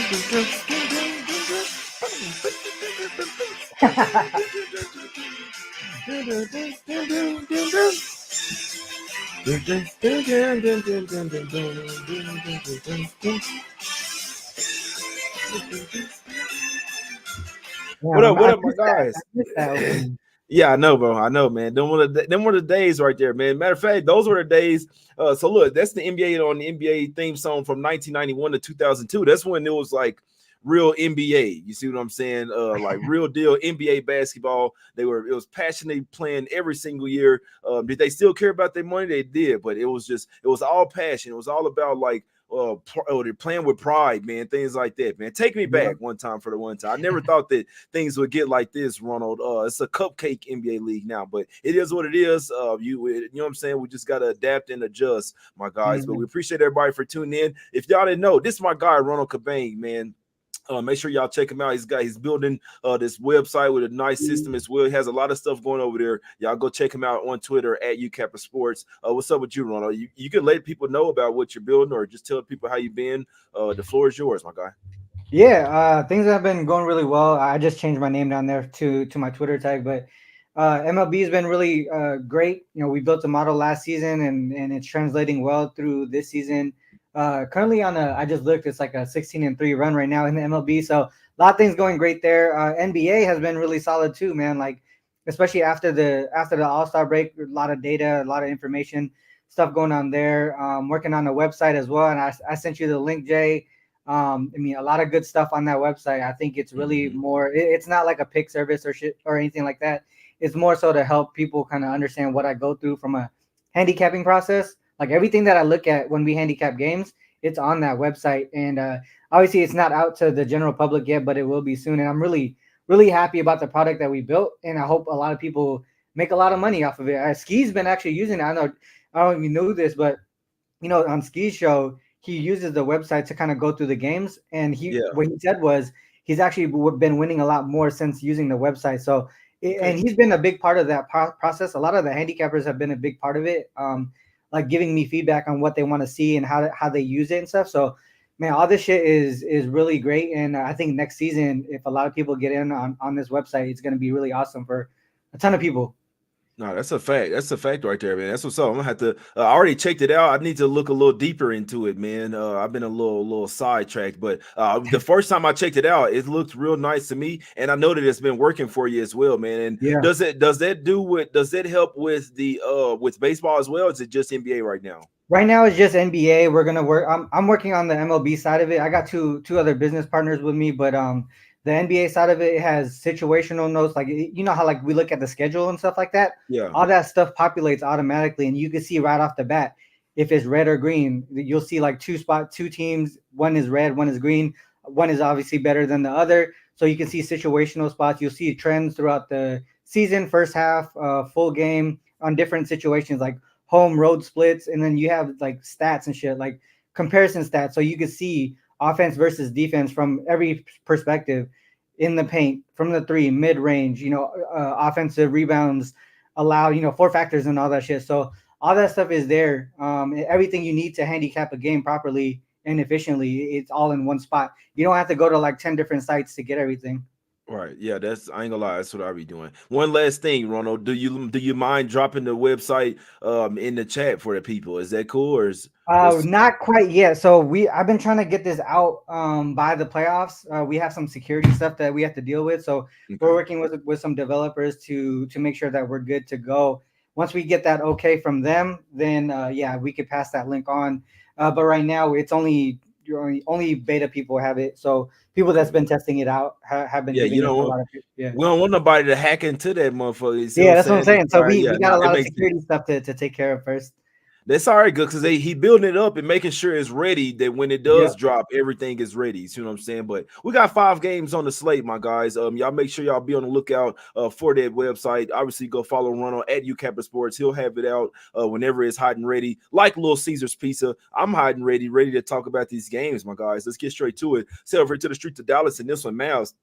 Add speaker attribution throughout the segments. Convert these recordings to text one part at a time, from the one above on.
Speaker 1: What up? What
Speaker 2: I
Speaker 1: up, my
Speaker 2: missed that. I
Speaker 1: guys?
Speaker 2: missed that opening.
Speaker 1: Yeah, I know, bro. I know, man. Them were the days right there, man. Matter of fact, those were the days. So look, that's the NBA on the NBA theme song from 1991 to 2002. That's when it was like real NBA. You see what I'm saying? Like real deal NBA basketball. It was passionately playing every single year. Did they still care about their money? They did, but it was all passion. It was all about like they're playing with pride, man. Things like that, man. Take me
Speaker 2: Yeah.
Speaker 1: back one time for the one time. I never thought that things would get like this, Ronald. It's a cupcake NBA league now, but it is what it is. You know what I'm saying? We just gotta adapt and adjust, my guys. But we
Speaker 2: Mhm.
Speaker 1: appreciate everybody for tuning in. If y'all didn't know, this is my guy, Ronald Cabang, man. Make sure y'all check him out. He's building this website with a nice system as well. He has a lot of stuff going over there. Y'all go check him out on Twitter at UCapper Sports. What's up with you, Ronald? You can let people know about what you're building, or just tell people how you've been. The floor is yours, my guy.
Speaker 2: Yeah, things have been going really well. I just changed my name down there to my Twitter tag, but MLB has been really great. You know, we built a model last season, and it's translating well through this season. Currently I just looked, it's like a 16-3 run right now in the MLB. So a lot of things going great there. NBA has been really solid too, man. Like especially after the All-Star break, a lot of data, a lot of information stuff going on there. Working on the website as well, and I sent you the link, Jay. I mean, a lot of good stuff on that website. I think it's really
Speaker 1: Mhm.
Speaker 2: more. It's not like a pick service or shit or anything like that. It's more so to help people kind of understand what I go through from a handicapping process. Like everything that I look at when we handicap games, it's on that website. And obviously, it's not out to the general public yet, but it will be soon. And I'm really happy about the product that we built, and I hope a lot of people make a lot of money off of it. Ski's been actually using it. I don't even know this, but on Ski's show, he uses the website to kind of go through the games, and
Speaker 1: Yeah.
Speaker 2: what he said was he's actually been winning a lot more since using the website. So, and
Speaker 1: Okay.
Speaker 2: he's been a big part of that process. A lot of the handicappers have been a big part of it, like giving me feedback on what they want to see and how they use it and stuff. So, man, all this shit is really great, and I think next season, if a lot of people get in on this website, it's going to be really awesome for a ton of people.
Speaker 1: No, that's a fact. That's a fact right there, man. That's what's up. I'm gonna have to. I already checked it out. I need to look a little deeper into it, man. I've been a little sidetracked, but the first time I checked it out, it looked real nice to me, and I know that it's been working for you as well, man. And
Speaker 2: Yeah.
Speaker 1: does that help with the with baseball as well? Or is it just NBA right now?
Speaker 2: Right now it's just NBA. We're gonna work. I'm working on the MLB side of it. I got two other business partners with me, but the NBA side of it has situational notes. Like you know how like we look at the schedule and stuff like that.
Speaker 1: Yeah.
Speaker 2: All that stuff populates automatically, and you can see right off the bat if it's red or green. You'll see like two teams. One is red, one is green. One is obviously better than the other. So you can see situational spots. You'll see trends throughout the season, first half, full game on different situations like home road splits, and then you have like stats and shit like comparison stats, so you can see offense versus defense from every perspective, in the paint, from the three, mid range, offensive rebounds allow, four factors and all that shit. So all that stuff is there. Everything you need to handicap a game properly and efficiently, it's all in one spot. You don't have to go to like 10 different sites to get everything.
Speaker 1: Right. Yeah, that's I ain't gonna lie, that's what I be doing. One last thing, Ronald. Do you mind dropping the website in the chat for the people? Is that cool or is what's
Speaker 2: Not quite yet. So I've been trying to get this out by the playoffs. We have some security stuff that we have to deal with. So we're
Speaker 1: okay?
Speaker 2: working with some developers to make sure that we're good to go. Once we get that okay from them, then yeah, we could pass that link on. But right now, it's only beta people have it. So people that's
Speaker 1: Okay.
Speaker 2: been testing it out have been
Speaker 1: Yeah, you
Speaker 2: giving us a
Speaker 1: know,
Speaker 2: lot of yeah.
Speaker 1: we don't want nobody to hack into that motherfucker. You see what
Speaker 2: Yeah,
Speaker 1: I'm
Speaker 2: that's what I'm
Speaker 1: saying?
Speaker 2: saying. So we
Speaker 1: Yeah,
Speaker 2: got
Speaker 1: nah,
Speaker 2: a
Speaker 1: that
Speaker 2: lot of
Speaker 1: makes sense.
Speaker 2: security stuff to take care of first.
Speaker 1: That's all right, good because he building it up and making sure it's ready. That when it
Speaker 2: Yeah.
Speaker 1: does drop, everything is ready. You see what I'm saying? But we got 5 games on the slate, my guys. Y'all make sure y'all be on the lookout for that website. Obviously, go follow Ronald at UCapper Sports. He'll have it out whenever it's hot and ready, like Little Caesar's Pizza. I'm hot and ready to talk about these games, my guys. Let's get straight to it. Say over to the street to Dallas and this one, Mavs.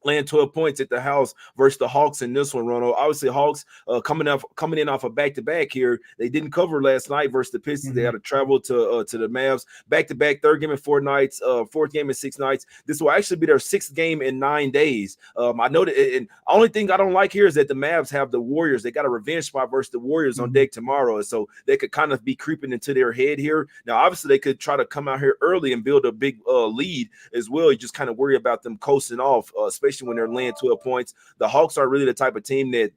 Speaker 1: laying 12 points at the house versus the Hawks in this one, Ronald. Obviously, Hawks coming in off a back-to-back here. They didn't cover last night versus the Pistons. They had to travel to the Mavs. Back-to-back, third game in 4 nights, fourth game in 6 nights. This will actually be their 6th game in 9 days. I know that, and only thing I don't like here is that the Mavs have the Warriors. They got a revenge spot versus the Warriors on deck tomorrow, and so they could kind of be creeping into their head here. Now, obviously, they could try to come out here early and build a big lead as well. You just kind of worry about them coasting off, especially when they're laying 12 points. The Hawks are really the type of team that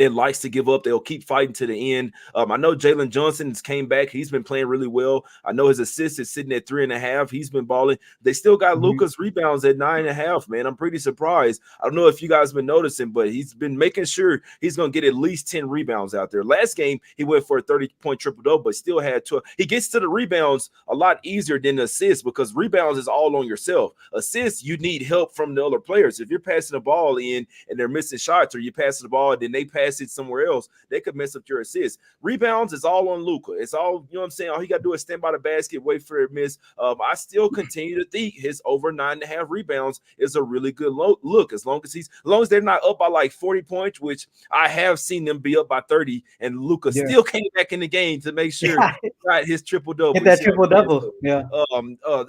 Speaker 1: likes to give up. They'll keep fighting to the end. I know Jalen Johnson has came back. He's been playing really well. I know his assist is sitting at 3.5. He's been balling. They still got Luka's rebounds at 9.5, man. I'm pretty surprised. I don't know if you guys have been noticing, but he's been making sure he's going to get at least 10 rebounds out there. Last game, he went for a 30-point triple-double, but still had 12. He gets to the rebounds a lot easier than assists because rebounds is all on yourself. Assists, you need help from the other players. If you're passing the ball in and they're missing shots, or you pass the ball and then they pass it somewhere else, they could mess up your assist. Rebounds is all on Luka. It's all, you know what I'm saying? All he got to do is stand by the basket, wait for it miss. I still continue to think his over 9.5 rebounds is a really good look, as long as they're not up by like 40 points, which I have seen them be up by 30, and Luka still came back in the game to make sure he got his triple-double.
Speaker 2: Get that triple-double.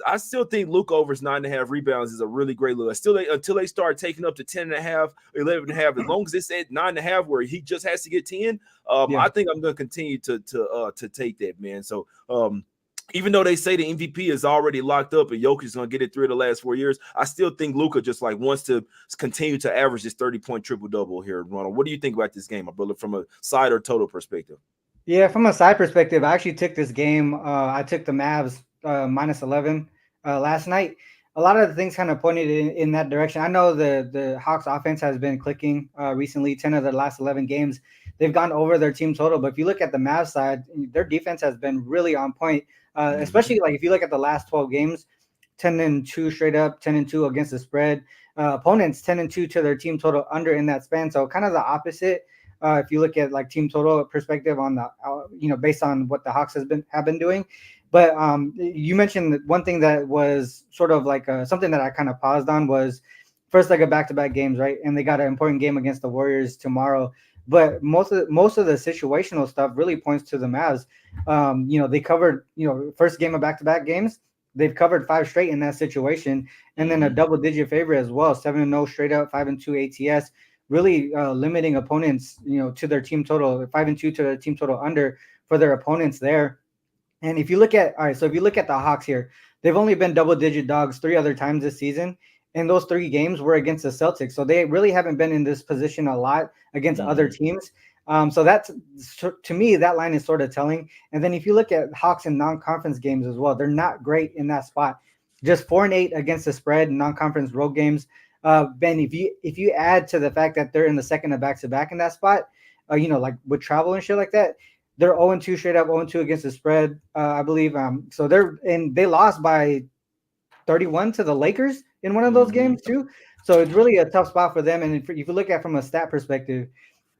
Speaker 1: I still think Luka over's 9.5 rebounds is a really great look. Until they start taking up to 10.5, 11.5, as long as it's at 9.5 where he just has to get 10, I think I'm going to continue to take that, man. So even though they say the MVP is already locked up and Jokic is going to get it 3 of the last 4 years, I still think Luka just like wants to continue to average this 30-point triple-double here, Ronald. What do you think about this game, my brother, from a side or total perspective?
Speaker 2: Yeah, from a side perspective, I actually took this game. I took the Mavs minus 11 last night. A lot of the things kind of pointed in that direction. I know the Hawks offense has been clicking recently. 10 of their last 11 games, they've gone over their team total. But if you look at the Mavs side, their defense has been really on point, especially like if you look at the last 12 games, 10-2 straight up, 10-2 against the spread. Opponents 10-2 to their team total under in that span. So kind of the opposite. If you look at like team total perspective on the, based on what the Hawks have been doing. But you mentioned one thing that was sort of like something that I kind of paused on was first leg of back-to-back games, right? And they got an important game against the Warriors tomorrow. But most of the situational stuff really points to the Mavs. They covered, first game of back-to-back games. They've covered 5 straight in that situation, and then a double-digit favorite as well, 7-0 straight up, 5-2 ATS. Really limiting opponents, to their team total, 5-2 to their team total under for their opponents there. And if you look at the Hawks here, they've only been double-digit dogs 3 other times this season, and those 3 games were against the Celtics. So they really haven't been in this position a lot against other teams. So that's, to me, that line is sort of telling. And then if you look at Hawks in non-conference games as well, they're not great in that spot. Just 4-8 against the spread in non-conference road games. Ben, if you add to the fact that they're in the second of back-to-back in that spot, like with travel and shit like that, they're 0-2 straight up, 0-2 against the spread, I believe. So they lost by 31 to the Lakers in one of those games too. So it's really a tough spot for them. And if you look at from a stat perspective,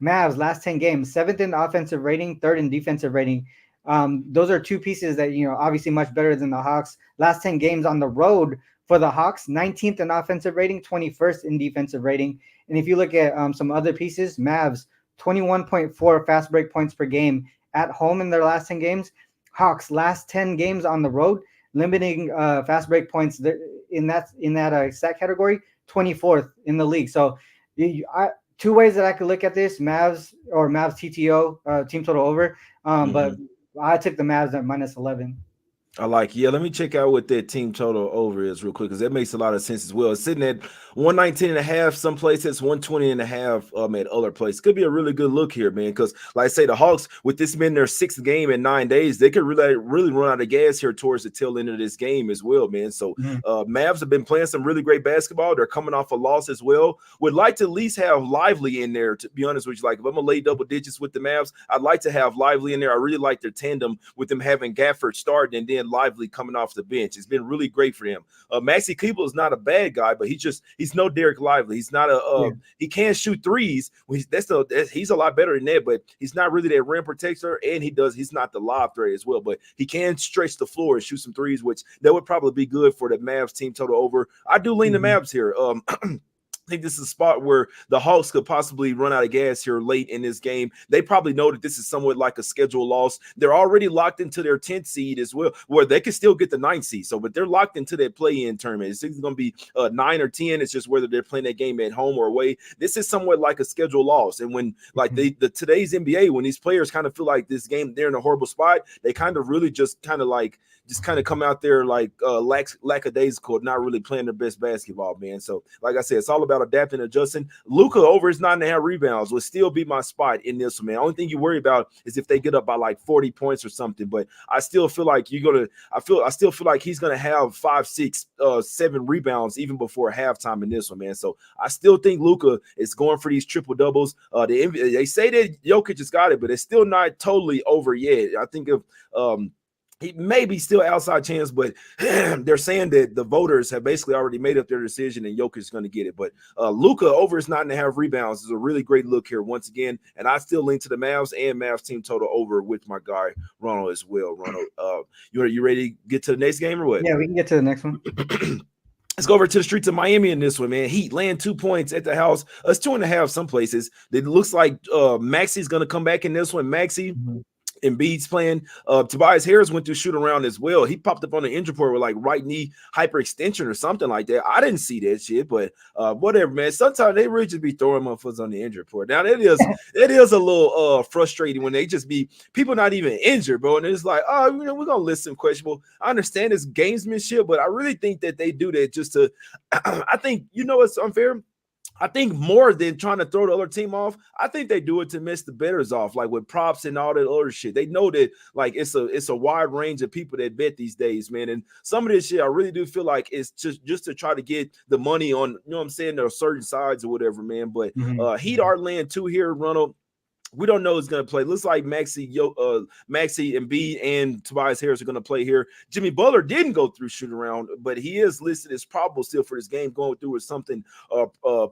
Speaker 2: Mavs last 10 games, 7th in offensive rating, 3rd in defensive rating. Those are 2 pieces that, obviously much better than the Hawks. Last 10 games on the road for the Hawks, 19th in offensive rating, 21st in defensive rating. And if you look at some other pieces, Mavs, 21.4 fast break points per game at home in their last 10 games. Hawks last 10 games on the road, limiting fast break points in that stat category, 24th in the league. So 2 ways that I could look at this: Mavs TTO, team total over. But I took the Mavs at minus 11.
Speaker 1: I like, let me check out what that team total over is real quick, because that makes a lot of sense as well. It's sitting at 119.5, some places 120.5 at other places. Could be a really good look here, man, because like I say, the Hawks, with this being their 6th game in 9 days, they could really run out of gas here towards the tail end of this game as well, man. So Mavs have been playing some really great basketball. They're coming off a loss as well. Would like to at least have Lively in there, to be honest with you. Like, if I'm going to lay double digits with the Mavs, I'd like to have Lively in there. I really like their tandem with them having Gafford starting and then Lively coming off the bench. It's been really great for him. Maxi Kleber is not a bad guy, but he's no Derek Lively. He's not he can't shoot threes. He's a lot better than that, but he's not really that rim protector, and he's not the lob threat as well, but he can stretch the floor and shoot some threes, which that would probably be good for the Mavs team total over. I do lean the Mavs here. think this is a spot where the Hawks could possibly run out of gas here late in this game. They probably know that this is somewhat like a schedule loss. They're already locked into their 10th seed as well, where they can still get the 9th seed. So, but they're locked into that play-in tournament. It's either going to be 9 or 10. It's just whether they're playing that game at home or away. This is somewhat like a schedule loss. And when like today's NBA, when these players kind of feel like this game, they're in a horrible spot, they kind of really just kind of come out there like lackadaisical, not really playing their best basketball, man. So, like I said, it's all about adapting, adjusting. Luka over his 9.5 rebounds would still be my spot in this one, man. Only thing you worry about is if they get up by like 40 points or something. But I still feel like I still feel like he's gonna have 5, 6, 7 rebounds even before halftime in this one, man. So I still think Luka is going for these triple doubles. They say that Jokic has got it, but it's still not totally over yet. I think if he may be still outside chance, but they're saying that the voters have basically already made up their decision and Jokic is going to get it. But Luka over his 9.5 rebounds is a really great look here once again. And I still lean to the Mavs and Mavs team total over with my guy Ronald as well. Ronald, you ready to get to the next game or what?
Speaker 2: Yeah, we can get to the next one.
Speaker 1: Let's go over to the streets of Miami in this one, man. Heat laying 2 points at the house. It's 2.5 some places. It looks like Maxi's going to come back in this one. Maxi. Mm-hmm. Embiid's playing. Tobias Harris went through shoot around as well. He popped up on the injury report with like right knee hyperextension or something like that. I didn't see that shit, but whatever, man. Sometimes they really just be throwing motherfuckers on the injury report. Now it is a little frustrating when they just be people not even injured, bro. And it's like, oh, we're gonna list some questionable. I understand it's gamesmanship, but I really think that they do that just to. I think it's unfair. I think more than trying to throw the other team off, I think they do it to miss the bettors off, like with props and all that other shit. They know that like it's a wide range of people that bet these days, man. And some of this shit, I really do feel like it's just to try to get the money on, you know what I'm saying, there are certain sides or whatever, man. But Heat are laying 2 here, Ronald. We don't know who's going to play. Looks like Maxi, Embiid, and Tobias Harris are going to play here. Jimmy Butler didn't go through shoot around, but he is listed as probable still for this game, going through with something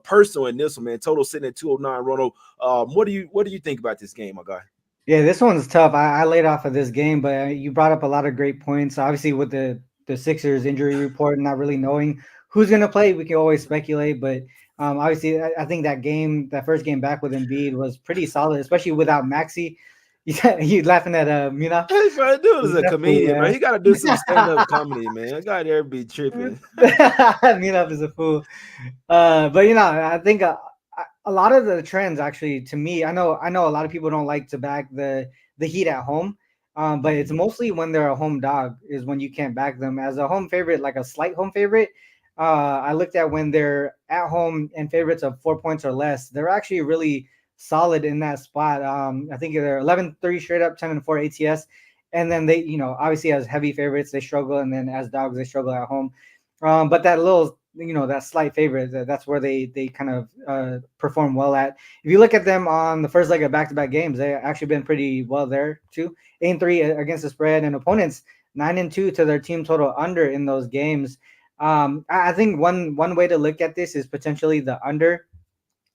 Speaker 1: personal in this one, man. Total sitting at 209. Ronald, what do you think about this game, my guy?
Speaker 2: Yeah, this one's tough. I laid off of this game, but you brought up a lot of great points. Obviously, with the Sixers injury report, not really knowing who's going to play, we can always speculate, but obviously, I think that first game back with Embiid was pretty solid, especially without Maxi. You laughing at Munaf?
Speaker 1: Hey, bro, dude is a comedian, man. He got to do some stand-up comedy, man. I got there be tripping.
Speaker 2: Munaf is a fool. But I think a lot of the trends actually, to me, I know a lot of people don't like to back the Heat at home, but it's mostly when they're a home dog is when you can't back them as a home favorite, like a slight home favorite. I looked at when they're at home and favorites of 4 points or less. They're actually really solid in that spot. I think they're 11-3 straight up, 10-4 ATS. And then they, obviously as heavy favorites, they struggle. And then as dogs, they struggle at home. But that little, that slight favorite, that's where they kind of perform well at. If you look at them on the first leg of back-to-back games, they've actually been pretty well there too. 8-3 against the spread, and opponents 9-2 to their team total under in those games. I think one way to look at this is potentially the under.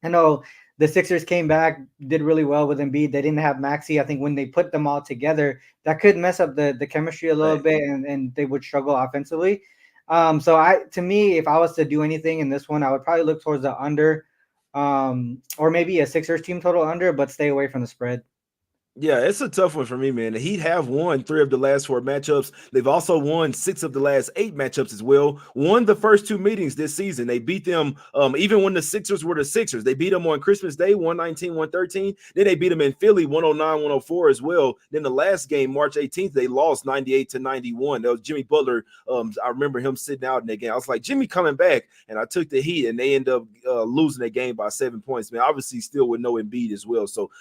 Speaker 2: I know the Sixers came back, did really well with Embiid. They didn't have Maxi. I think when they put them all together, that could mess up the chemistry a little bit, and they would struggle offensively. So to me, if I was to do anything in this one, I would probably look towards the under, or maybe a Sixers team total under, but stay away from the spread.
Speaker 1: Yeah, it's a tough one for me, man. The Heat have won 3 of the last 4 matchups. They've also won 6 of the last 8 matchups as well. Won the first 2 meetings this season. They beat them even when the Sixers were the Sixers. They beat them on Christmas Day, 119-113. Then they beat them in Philly, 109-104 as well. Then the last game, March 18th, they lost 98-91. That was Jimmy Butler. I remember him sitting out in that game. I was like, Jimmy coming back, and I took the Heat, and they end up losing that game by 7 points. Man, obviously still with no Embiid as well. So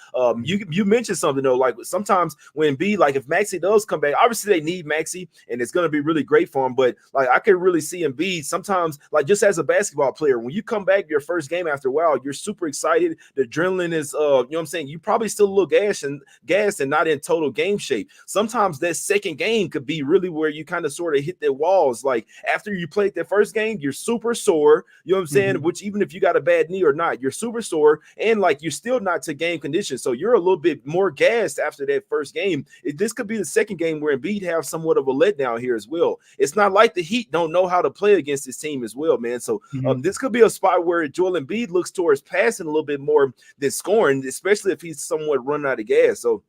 Speaker 1: you mentioned something, though, like sometimes when Embiid, like if Maxi does come back, obviously they need Maxi and it's going to be really great for him. But like I could really see Embiid sometimes, like just as a basketball player, when you come back your first game after a while, you're super excited. The adrenaline is, you know what I'm saying? You probably still a little gassed and not in total game shape. Sometimes that second game could be really where you kind of sort of hit the walls. Like after you played that first game, you're super sore. You know what I'm saying? Mm-hmm. Which even if you got a bad knee or not, you're super sore and like you're still not to game condition. So you're a little bit more gassed gassed after that first game. This could be the second game where Embiid have somewhat of a letdown here as well. It's not like the Heat don't know how to play against this team as well, man. So this could be a spot where Joel Embiid looks towards passing a little bit more than scoring, especially if he's somewhat running out of gas. So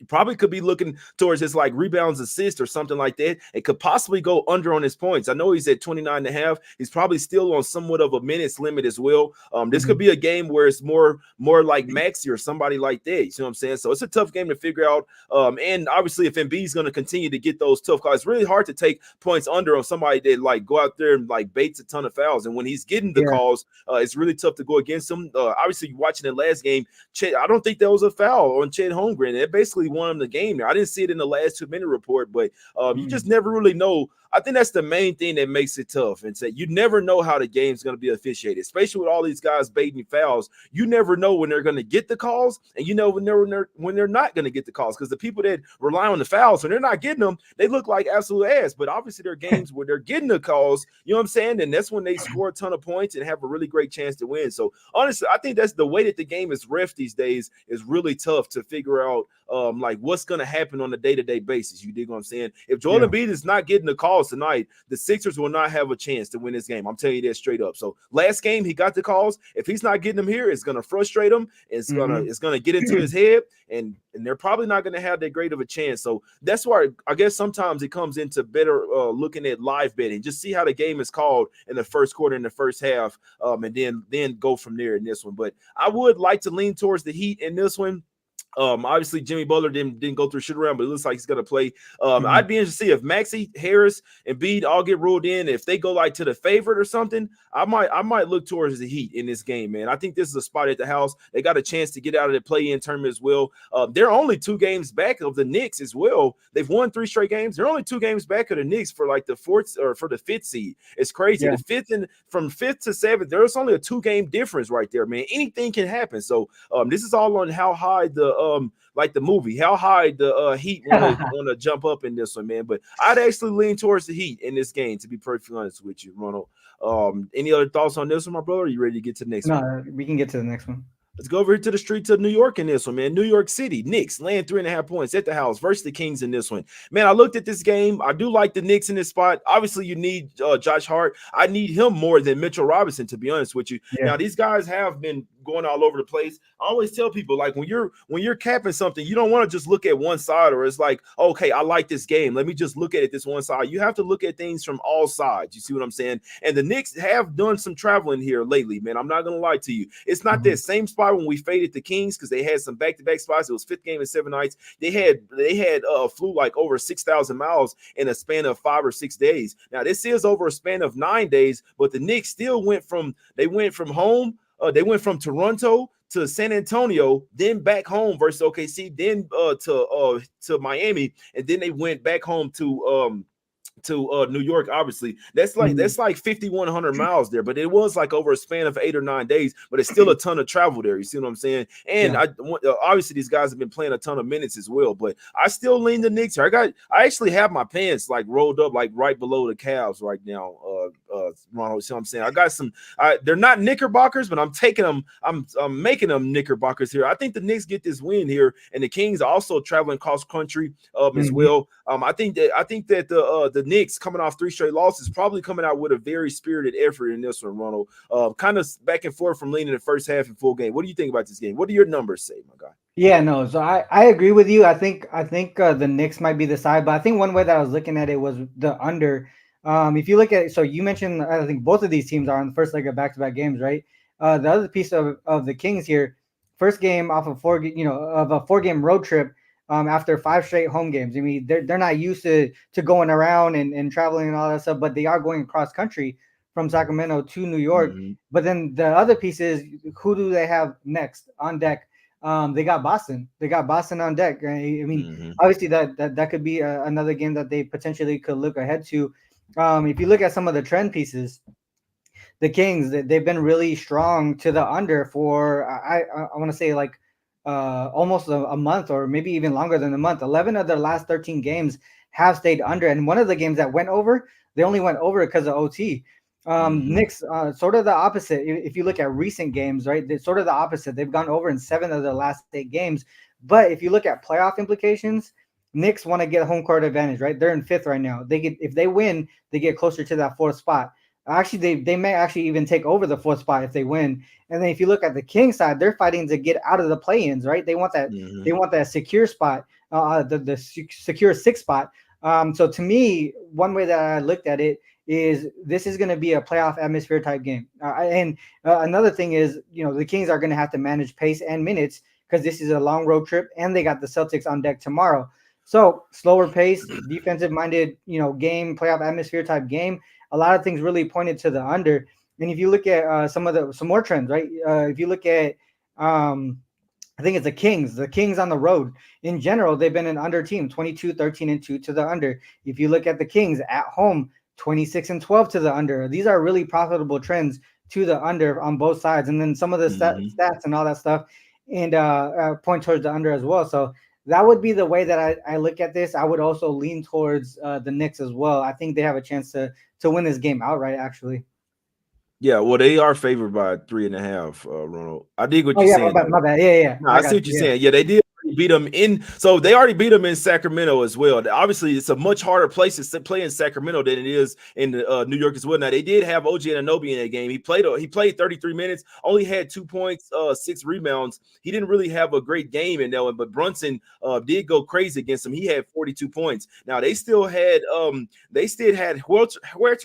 Speaker 1: probably could be looking towards his like rebounds, assist or something like that. It could possibly go under on his points. I know he's at 29 and a half. He's probably still on somewhat of a minutes limit as well. This could be a game where it's more like Maxey or somebody like that. You see what I'm saying? So it's a tough game to figure out. And obviously if Embiid's going to continue to get those tough calls, it's really hard to take points under on somebody that like go out there and like baits a ton of fouls. And when he's getting the calls, it's really tough to go against him. Obviously watching the last game, I don't think there was a foul on Chet Holmgren. It basically won him the game there. I didn't see it in the last 2-minute report, but you just never really know. I think that's the main thing that makes it tough. And say you never know how the game's going to be officiated, especially with all these guys baiting fouls. You never know when they're going to get the calls, and you know when they're not going to get the calls, because the people that rely on the fouls when they're not getting them, they look like absolute ass. But obviously there are games where they're getting the calls. You know what I'm saying? And that's when they score a ton of points and have a really great chance to win. So honestly, I think that's the way that the game is ref these days is really tough to figure out. Like what's going to happen on a day-to-day basis. You dig what I'm saying? If Joel Embiid is not getting the calls tonight, the Sixers will not have a chance to win this game. I'm telling you that straight up. So last game he got the calls. If he's not getting them here, it's going to frustrate him. It's gonna get into his head, and they're probably not going to have that great of a chance. So that's why I guess sometimes it comes into better looking at live betting. Just see how the game is called in the first quarter, in the first half, and then go from there in this one. But I would like to lean towards the Heat in this one. Obviously Jimmy Butler didn't go through shoot around, but it looks like he's gonna play. I'd be interested to see if Maxey, Harris, and Embiid all get ruled in. If they go like to the favorite or something, I might look towards the Heat in this game, man. I think this is a spot at the house. They got a chance to get out of the play-in tournament as well. They're only 2 games back of the Knicks as well. They've won 3 straight games. They're only 2 games back of the Knicks for like the 4th or for the 5th seed. It's crazy. The 5th and from 5th to 7th, there's only a 2-game difference right there, man. Anything can happen. So this is all on how high the like the movie, how high the Heat want to jump up in this one, man. But I'd actually lean towards the Heat in this game, to be perfectly honest with you, Ronald. Any other thoughts on this one, my brother? Are you ready to get to the next one?
Speaker 2: No, we can get to the next one.
Speaker 1: Let's go over here to the streets of New York in this one, man. New York City, Knicks laying 3.5 points at the house versus the Kings in this one. Man, I looked at this game. I do like the Knicks in this spot. Obviously, you need Josh Hart. I need him more than Mitchell Robinson, to be honest with you. Now, these guys have been going all over the place. I always tell people, like, when you're capping something, you don't want to just look at one side, or it's like, okay, I like this game, let me just look at it this one side. You have to look at things from all sides. You see what I'm saying? And the Knicks have done some traveling here lately, man. I'm not gonna lie to you. It's not that same spot when we faded the Kings, because they had some back-to-back spots. It was 5th game in 7 nights. They had flew like over 6,000 miles in a span of 5 or 6 days. Now this is over a span of 9 days, but the Knicks still went from home. They went from Toronto to San Antonio, then back home versus OKC, then to Miami, and then they went back home to New York. Obviously that's like 5,100 miles there, but it was like over a span of 8 or 9 days, but it's still a ton of travel there. You see what I'm saying? And obviously these guys have been playing a ton of minutes as well, but I still lean the Knicks here. I actually have my pants like rolled up like right below the calves right now, Ronald. See what I'm saying? I got some they're not Knickerbockers, but I'm taking them, I'm making them Knickerbockers here. I think the Knicks get this win here, and the Kings are also traveling cross country as well. I think that the Knicks, coming off 3 straight losses, probably coming out with a very spirited effort in this one, Ronald. Kind of back and forth from leaning the first half and full game. What do you think about this game? What do your numbers say, my guy?
Speaker 2: Yeah, no. So I agree with you. I think the Knicks might be the side, but I think one way that I was looking at it was the under. If you look at it, so you mentioned, I think both of these teams are on the first leg of back-to-back games, right? The other piece of the Kings here, first game off of a 4-game road trip. After 5 straight home games. I mean, they're not used to going around and traveling and all that stuff, but they are going across country from Sacramento to New York. But then the other piece is, who do they have next on deck? They got Boston. They got Boston on deck. I mean, obviously that could be another game that they potentially could look ahead to. If you look at some of the trend pieces, the Kings, they've been really strong to the under for I want to say like almost a month, or maybe even longer than a month. 11 of their last 13 games have stayed under, and one of the games that went over, they only went over because of OT. Knicks, sort of the opposite. If you look at recent games, right, they're sort of the opposite. They've gone over in 7 of their last 8 games, But if you look at playoff implications, Knicks want to get home court advantage, right? They're in fifth right now. They get if they win, they get closer to that fourth spot. Actually, they may actually even take over the fourth spot if they win. And then if you look at the Kings side, they're fighting to get out of the play-ins, right? They want that secure spot, the secure sixth spot. So to me, one way that I looked at it is this is going to be a playoff atmosphere type game. And another thing is, the Kings are going to have to manage pace and minutes because this is a long road trip and they got the Celtics on deck tomorrow. So slower pace, defensive minded, game, playoff atmosphere type game. A lot of things really pointed to the under. And if you look at some more trends, right? If you look at, I think it's the Kings. The Kings on the road in general, they've been an under team, 22, 13, and 2 to the under. If you look at the Kings at home, 26 and 12 to the under. These are really profitable trends to the under on both sides. And then some of the stats and all that stuff and point towards the under as well. So that would be the way that I look at this. I would also lean towards the Knicks as well. I think they have a chance to win this game outright, actually.
Speaker 1: Yeah, well, they are favored by 3.5, Ronald. I dig what you're saying.
Speaker 2: My bad. Yeah.
Speaker 1: No, I see what you're saying. Yeah, they did beat them so they already beat them in Sacramento as well. Obviously, it's a much harder place to play in Sacramento than it is in New York as well. Now, they did have OG Anunoby in that game. He played 33 minutes, only had 2 points, 6 rebounds. He didn't really have a great game in that one, but Brunson did go crazy against him. He had 42 points. Now, they still had Huerter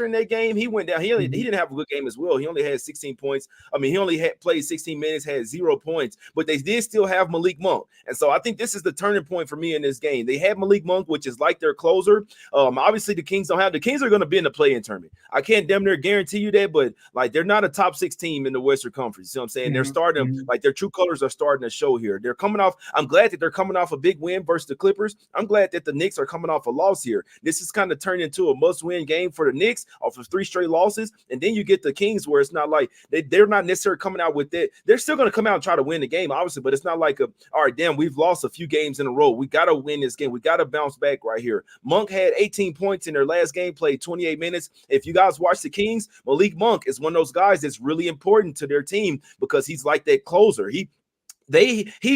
Speaker 1: in that game. He went down. He didn't have a good game as well. He only had 16 points. I mean, he only had played 16 minutes, had 0 points, but they did still have Malik Monk. And so I think this is the turning point for me in this game. They have Malik Monk, which is like their closer. Obviously, the Kings don't have. The Kings are going to be in the play-in tournament. I can't damn near guarantee you that, but like they're not a top 6 team in the Western Conference. You know what I'm saying? They're starting like their true colors are starting to show here. They're coming off. I'm glad that they're coming off a big win versus the Clippers. I'm glad that the Knicks are coming off a loss here. This is kind of turned into a must-win game for the Knicks off of 3 straight losses, and then you get the Kings where it's not like they're not necessarily coming out with that. They're still going to come out and try to win the game, obviously, but it's not like all right, damn, we've lost a few games in a row. We got to win this game. We got to bounce back right here. Monk had 18 points in their last game, played 28 minutes. If you guys watch the Kings, Malik Monk is one of those guys that's really important to their team because he's like that closer. He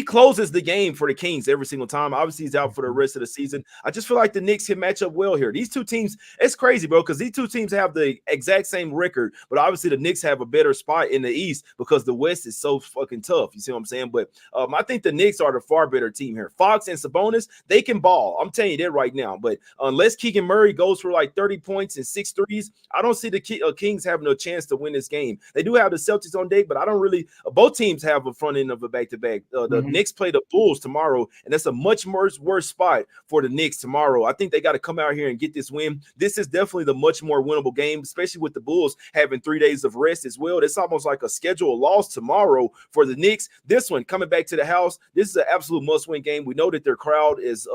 Speaker 1: closes the game for the Kings every single time. Obviously, he's out for the rest of the season. I just feel like the Knicks can match up well here. These two teams, it's crazy, bro, because these two teams have the exact same record, but obviously the Knicks have a better spot in the East because the West is so fucking tough. You see what I'm saying? But I think the Knicks are the far better team here. Fox and Sabonis, they can ball. I'm telling you that right now. But unless Keegan Murray goes for like 30 points and 6 threes, I don't see the Kings having a chance to win this game. They do have the Celtics on deck, but I don't really both teams have a front end of a back-to-back. The Knicks play the Bulls tomorrow, and that's a much worse spot for the Knicks tomorrow. I think they got to come out here and get this win. This is definitely the much more winnable game, especially with the Bulls having 3 days of rest as well. It's almost like a scheduled loss tomorrow for the Knicks. This one coming back to the house, this is an absolute must-win game. We know that their crowd is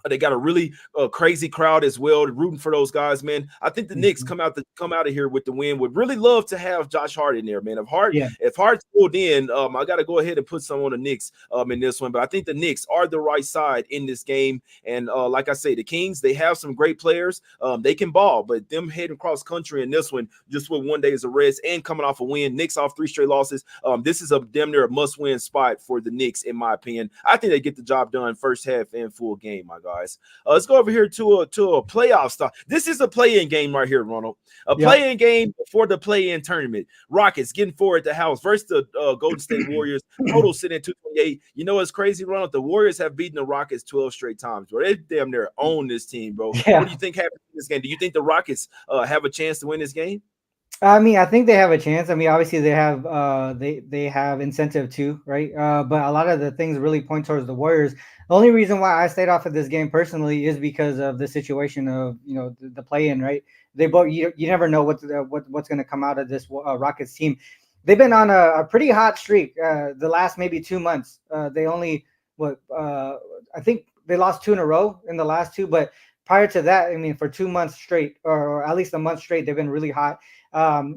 Speaker 1: they got a really crazy crowd as well, rooting for those guys, man. I think the Knicks come out of here with the win. Would really love to have Josh Hart in there, man. If Hart's pulled in, I got to go ahead and put some on the Knicks in this one. But I think the Knicks are the right side in this game. And like I say, the Kings, they have some great players. They can ball, but them heading cross country in this one, just with 1 day's of rest and coming off a win, Knicks off 3 straight losses. This is a damn near a must-win spot for the Knicks, in my opinion. I think they get the job done first half and full game, my guys. Let's go over here to a playoff stuff. This is a play-in game right here, Ronald. Play-in game before the play-in tournament. Rockets getting forward at the house versus the Golden State Warriors. Total sitting at 228. You know what's crazy, Ronald? The Warriors have beaten the Rockets 12 straight times, bro. They damn near own this team, bro.
Speaker 2: Yeah.
Speaker 1: What do you think happens in this game? Do you think the Rockets have a chance to win this game?
Speaker 2: I mean, I think they have a chance. I mean, obviously they have they have incentive too, right? But a lot of the things really point towards the Warriors. The only reason why I stayed off of this game personally is because of the situation of the play-in, right? They both you never know what's going to come out of this Rockets team. They've been on a pretty hot streak the last maybe 2 months. They only I think they lost 2 in a row in the last 2, but prior to that, I mean, for 2 months straight, or at least a month straight, they've been really hot.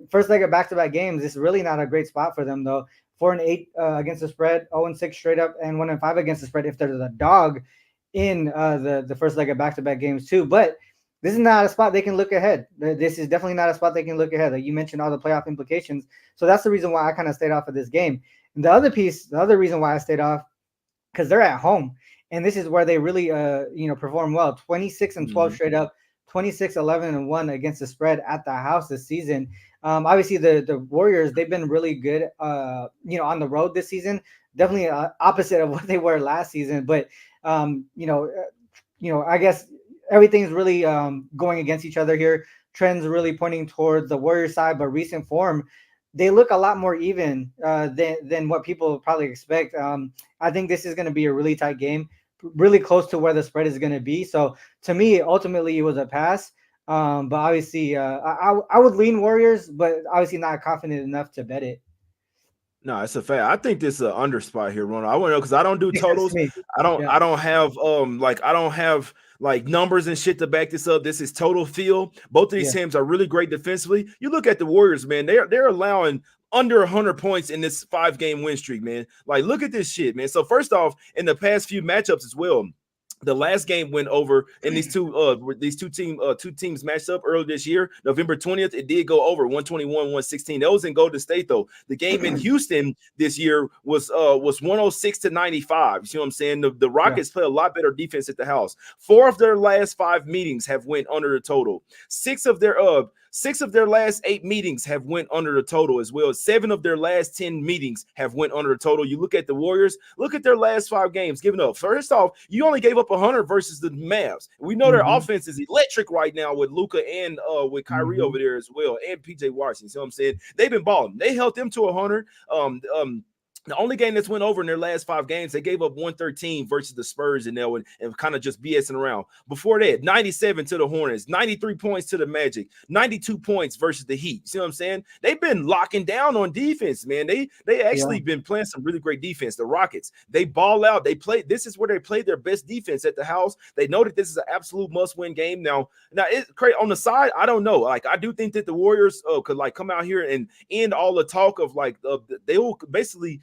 Speaker 2: First leg of back-to-back games is really not a great spot for them, though. 4-8 against the spread, 0-6 straight up, and 1-5 against the spread if they're the dog in the first leg of back-to-back games too. But this is not a spot they can look ahead. This is definitely not a spot they can look ahead. Like you mentioned, all the playoff implications. So that's the reason why I kind of stayed off of this game. And the other reason why I stayed off because they're at home, and this is where they really perform well. 26-12 straight up, 26-11-1 against the spread at the house this season. Obviously the Warriors, they've been really good on the road this season. Definitely opposite of what they were last season, but I guess everything's really going against each other here. Trends really pointing towards the Warriors side, but recent form, they look a lot more even than what people probably expect. I think this is going to be a really tight game, really close to where the spread is going to be. So to me, ultimately, it was a pass. But obviously, I would lean Warriors, but obviously not confident enough to bet it.
Speaker 1: No, it's a fact. I think this is an under spot here, Ronald. I want to know because I don't do totals. I don't have like numbers and shit to back this up. This is total feel. Both of these teams are really great defensively. You look at the Warriors, man. They're allowing under 100 points in this 5-game win streak, man. Like, look at this shit, man. So first off, in the past few matchups as well, the last game went over, and these two teams matched up earlier this year. November 20th, it did go over 121-116. That was in Golden State, though. The game in Houston this year was 106-95. You see what I'm saying? The Rockets play a lot better defense at the house. 4 of their last 5 meetings have went under the total. 6 of their last 8 meetings have went under the total as well. 7 of their last 10 meetings have went under the total. You look at the Warriors, look at their last 5 games giving up. First off, you only gave up 100 versus the Mavs. We know their offense is electric right now with Luka and with Kyrie over there as well, and PJ Washington. See what I'm saying? They've been balling. They held them to 100. The only game that's went over in their last 5 games, they gave up 113 versus the Spurs and kind of just BSing around. Before that, 97 to the Hornets, 93 points to the Magic, 92 points versus the Heat. See what I'm saying? They've been locking down on defense, man. They actually been playing some really great defense. The Rockets, they ball out. This is where they play their best defense at the house. They know that this is an absolute must-win game. Now it's crazy. On the side, I don't know. Like, I do think that the Warriors could like come out here and end all the talk of like they will basically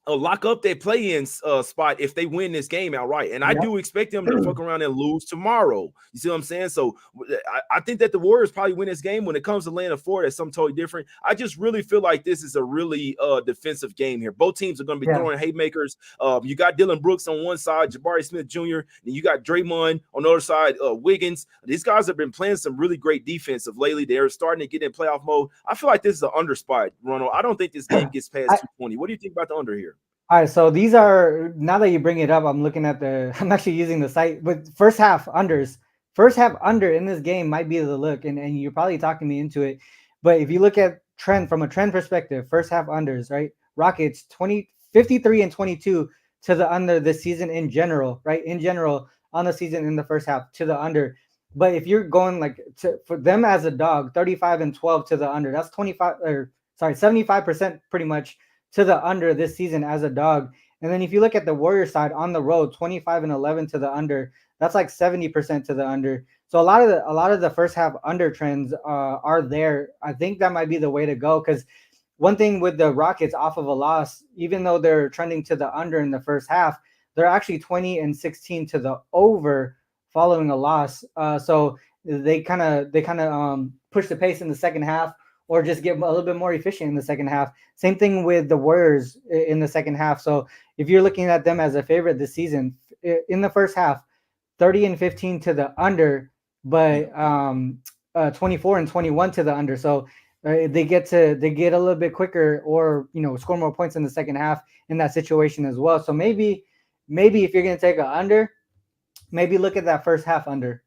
Speaker 1: lock up their play-in spot if they win this game outright. And I do expect them to fuck around and lose tomorrow. You see what I'm saying? So I think that the Warriors probably win this game. When it comes to laying a 4, that's something totally different. I just really feel like this is a really defensive game here. Both teams are going to be throwing haymakers. You got Dylan Brooks on one side, Jabari Smith Jr., and you got Draymond on the other side, Wiggins. These guys have been playing some really great defensive lately. They're starting to get in playoff mode. I feel like this is an under spot, Ronald. I don't think this game gets past 220. What do you think about the under here?
Speaker 2: All right, so these are, now that you bring it up, I'm actually using the site, but first half unders. First half under in this game might be the look, and you're probably talking me into it. But if you look at trend from a trend perspective, first half unders, right? Rockets 53-22 to the under this season in general, right? In general, on the season in the first half to the under. But if you're going for them as a dog, 35-12 to the under, that's 75% pretty much to the under this season as a dog. And then if you look at the Warriors side on the road, 25-11 to the under, that's like 70% to the under. So a lot of the first half under trends are there. I think that might be the way to go, because one thing with the Rockets off of a loss, even though they're trending to the under in the first half, they're actually 20-16 to the over following a loss. So they kind of push the pace in the second half, or just get a little bit more efficient in the second half. Same thing with the Warriors in the second half. So if you're looking at them as a favorite this season, in the first half, 30-15 to the under, but 24-21 to the under. So they get a little bit quicker, or score more points in the second half in that situation as well. So maybe if you're gonna take an under, maybe look at that first half under.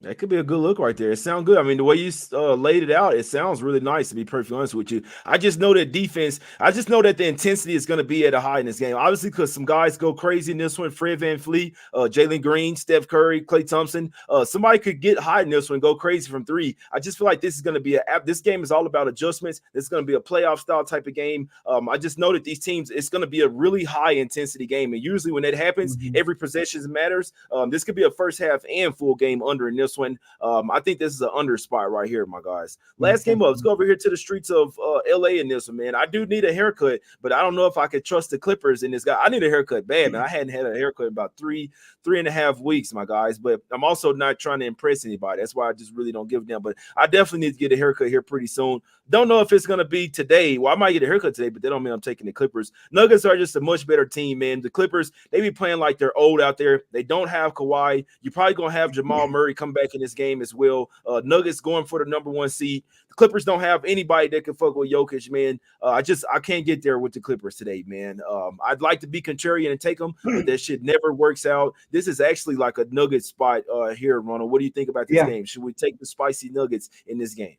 Speaker 1: That could be a good look right there. It sounds good. I mean, the way you laid it out, it sounds really nice, to be perfectly honest with you. I just know that defense, I just know that the intensity is going to be at a high in this game. Obviously, because some guys go crazy in this one. Fred VanVleet, Jalen Green, Steph Curry, Klay Thompson. Somebody could get high in this one and go crazy from 3. I just feel like this is going to be this game is all about adjustments. It's going to be a playoff style type of game. I just know that these teams, it's going to be a really high intensity game. And usually when that happens, every possession matters. This could be a first half and full game under in this this one. I think this is an under spot right here, my guys. Last game up. Let's go over here to the streets of LA in this one, man. I do need a haircut, but I don't know if I could trust the Clippers in this guy. I need a haircut bad, man. I hadn't had a haircut in about 3.5 weeks, my guys. But I'm also not trying to impress anybody. That's why I just really don't give a damn. But I definitely need to get a haircut here pretty soon. Don't know if it's gonna be today. Well, I might get a haircut today, but that don't mean I'm taking the Clippers. Nuggets are just a much better team, man. The Clippers, they be playing like they're old out there. They don't have Kawhi. You're probably gonna have Jamal Murray come back in this game as well. Nuggets going for the number 1 seed. The Clippers don't have anybody that can fuck with Jokic, man. I can't get there with the Clippers today, man. I'd like to be contrarian and take them, but that shit never works out. This is actually like a Nugget spot here, Ronald. What do you think about this game? Should we take the spicy Nuggets in this game?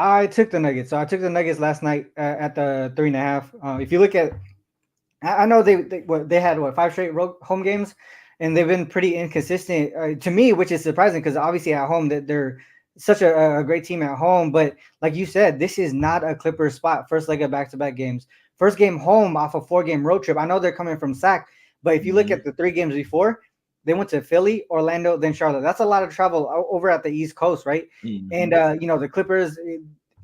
Speaker 2: I took the Nuggets. So I took the Nuggets last night at the 3.5. If you look at, I know they had 5 straight home games, and they've been pretty inconsistent to me, which is surprising because obviously at home that they're such a great team at home. But like you said, this is not a Clippers spot. First leg of back-to-back games. First game home off a 4-game road trip. I know they're coming from SAC, but if you look at the 3 games before, they went to Philly, Orlando, then Charlotte. That's a lot of travel over at the East Coast, right? And, the Clippers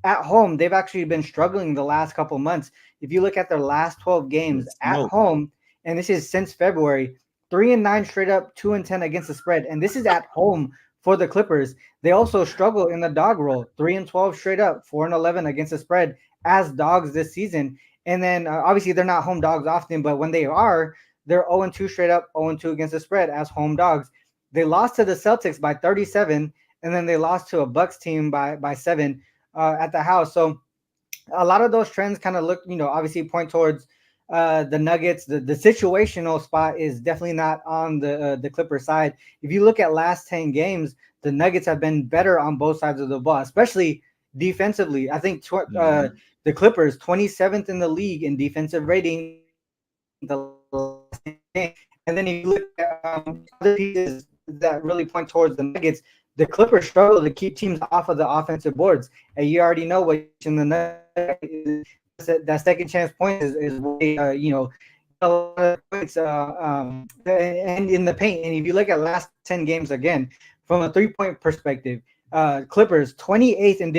Speaker 2: at home, they've actually been struggling the last couple months. If you look at their last 12 games at home, and this is since February, 3-9 straight up, 2-10 against the spread. And this is at home for the Clippers. They also struggle in the dog roll, 3-12 straight up, 4-11 against the spread as dogs this season. And then obviously they're not home dogs often, but when they are, they're 0-2 straight up, 0-2 against the spread as home dogs. They lost to the Celtics by 37, and then they lost to a Bucks team by 7 at the house. So a lot of those trends kind of look, obviously point towards the Nuggets. The situational spot is definitely not on the Clipper side. If you look at last 10 games, the Nuggets have been better on both sides of the ball, especially defensively. I think the Clippers, 27th in the league in defensive rating the last game. And then if you look at other pieces that really point towards the Nuggets, the Clippers struggle to keep teams off of the offensive boards. And you already know what in the Nuggets, that second chance point is way, a lot of points and in the paint. And if you look at last 10 games again, from a 3-point perspective, Clippers 28th in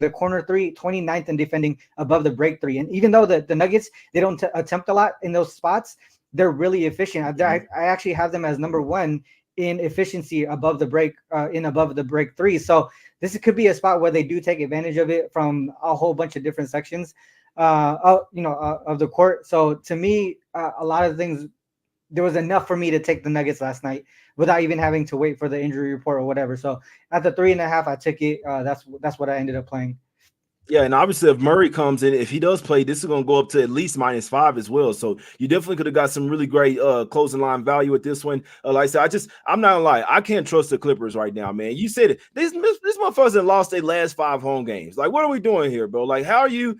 Speaker 2: the corner 3, 29th in defending above the break 3. And even though the Nuggets, they don't attempt a lot in those spots, they're really efficient. I actually have them as number 1 in efficiency above the break, above the break 3. So this could be a spot where they do take advantage of it from a whole bunch of different sections, of the court. So to me, a lot of things, there was enough for me to take the Nuggets last night without even having to wait for the injury report or whatever. So at the 3.5, I took it. That's what I ended up playing.
Speaker 1: Yeah, and obviously if Murray comes in, if he does play, this is going to go up to at least -5 as well. So you definitely could have got some really great closing line value with this one. Like I said, I'm not gonna lie, I can't trust the Clippers right now, man. You said it. This motherfuckers have lost their last 5 home games. Like, what are we doing here, bro? Like, how are you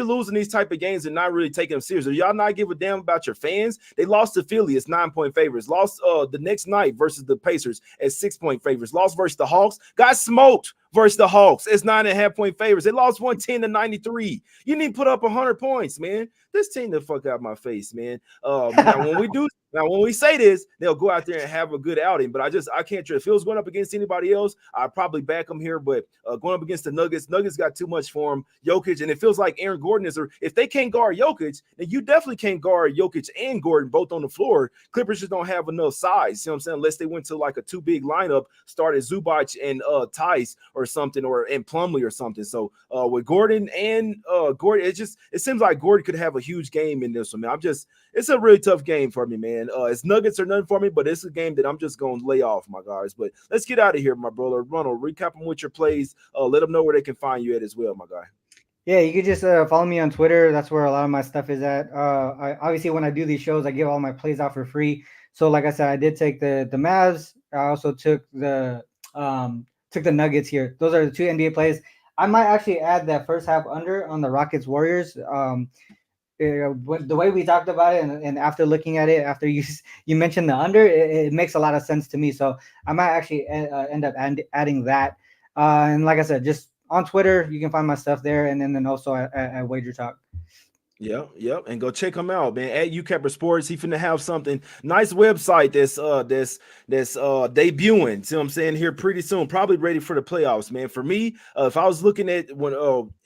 Speaker 1: losing these type of games and not really taking them serious? Do y'all not give a damn about your fans? They lost to Philly, it's 9-point favorites. Lost the next night versus the Pacers at 6-point favorites. Lost versus the Hawks, got smoked versus the Hawks. It's 9.5-point favorites. They lost 110-93. You need to put up 100 points, man. This team the fuck out my face, man. Now when we say this, they'll go out there and have a good outing. But I can't trust. If it was going up against anybody else, I'd probably back them here. But going up against the Nuggets got too much for him. Jokic, and it feels like Aaron Gordon is. If they can't guard Jokic, then you definitely can't guard Jokic and Gordon both on the floor. Clippers just don't have enough size. You know what I'm saying? Unless they went to like a 2 big lineup, started Zubac and Tice or something, and Plumlee or something. So with Gordon and Gordon, it seems like Gordon could have a huge game in this one, man. It's a really tough game for me, man. It's Nuggets or nothing for me, but it's a game that I'm just going to lay off, my guys. But let's get out of here, my brother. Ronald, recap them with your plays. Let them know where they can find you at as well, my guy.
Speaker 2: Yeah, you could just follow me on Twitter. That's where a lot of my stuff is at. Obviously, when I do these shows, I give all my plays out for free. So, like I said, I did take the Mavs. I also took the Nuggets here. Those are the 2 NBA plays. I might actually add that first half under on the Rockets Warriors. The way we talked about it, and after looking at it, after you mentioned the under, it makes a lot of sense to me. So I might actually end up adding that. And like I said, just on Twitter, you can find my stuff there, and then also at Wager Talk.
Speaker 1: Yep, and go check him out, man. At UCapper Sports, he finna have something nice website that's debuting. See what I'm saying here pretty soon, probably ready for the playoffs, man. For me, if I was looking at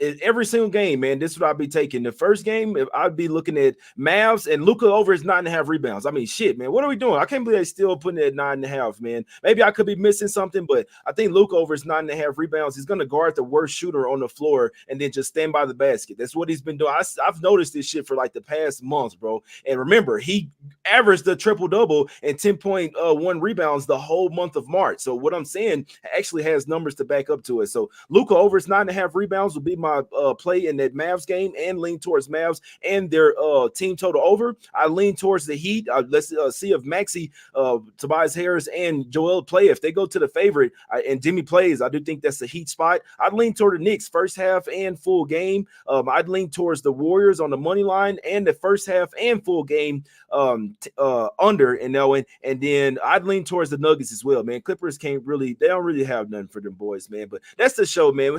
Speaker 1: every single game, man, this is what I'd be taking. The first game, if I'd be looking at Mavs and Luka over his 9.5 rebounds. I mean, shit, man, what are we doing? I can't believe they still putting it at 9.5, man. Maybe I could be missing something, but I think Luka over his 9.5 rebounds. He's gonna guard the worst shooter on the floor and then just stand by the basket. That's what he's been doing. I've noticed this shit for like the past months, bro. And remember, he averaged the triple-double and 10.1 rebounds the whole month of March. So what I'm saying actually has numbers to back up to it. So Luka over his 9.5 rebounds will be my play in that Mavs game, and lean towards Mavs and their team total over. I lean towards the Heat. Let's see if Maxey, Tobias Harris, and Joel play. If they go to the favorite and Jimmy plays, I do think that's the Heat spot. I'd lean toward the Knicks first half and full game. I'd lean towards the Warriors on the money line and the first half and full game under and knowing. And then I'd lean towards the Nuggets as well, man. Clippers they don't really have nothing for them boys, man. But that's the show, man.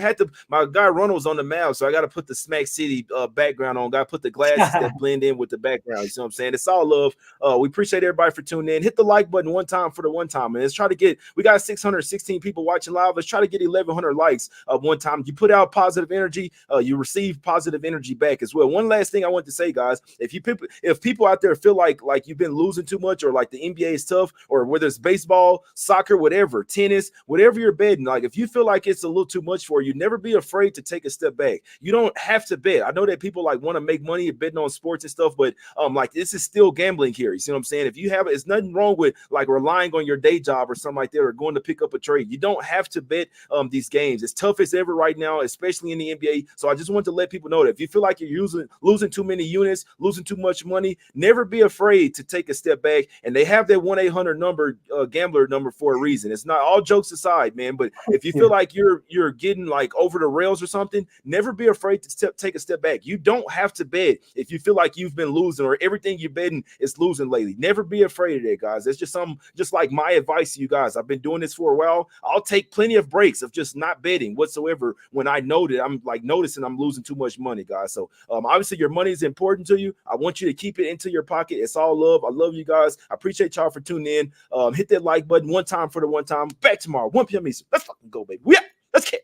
Speaker 1: My guy Ronald was on the Mavs, so I got to put the Smack City background on. Got to put the glasses that blend in with the background. You know what I'm saying? It's all love. We appreciate everybody for tuning in. Hit the like button one time for the one time, man. Let's try to we got 616 people watching live. Let's try to get 1,100 likes one time. You put out positive energy, you receive positive energy back as well. One last thing I want to say, guys, if people out there feel like you've been losing too much, or like the NBA is tough, or whether it's baseball, soccer, whatever, tennis, whatever you're betting, like if you feel like it's a little too much for you, never be afraid to take a step back. You don't have to bet. I know that people like want to make money betting on sports and stuff, but like this is still gambling here. You see what I'm saying? If you have it's nothing wrong with like relying on your day job or something like that, or going to pick up a trade. You don't have to bet these games. It's tough as ever right now, especially in the NBA. So I just want to let people know that if you feel like you're losing too many units, losing too much money, never be afraid to take a step back. And they have that 1-800 number, gambler number, for a reason. It's not, all jokes aside, man, but if you feel like you're getting like over the rails or something, never be afraid to take a step back. You don't have to bet if you feel like you've been losing or everything you're betting is losing lately. Never be afraid of that, guys. That's just like my advice to you guys. I've been doing this for a while. I'll take plenty of breaks of just not betting whatsoever when I know that I'm like noticing I'm losing too much money, guys. So obviously your money is important to you. I want you to keep it into your pocket. It's all love. I love you guys. I appreciate y'all for tuning in. Hit that like button one time for the one time. Back tomorrow, 1 p.m. Eastern. Let's fucking go, baby. Yeah, let's catch.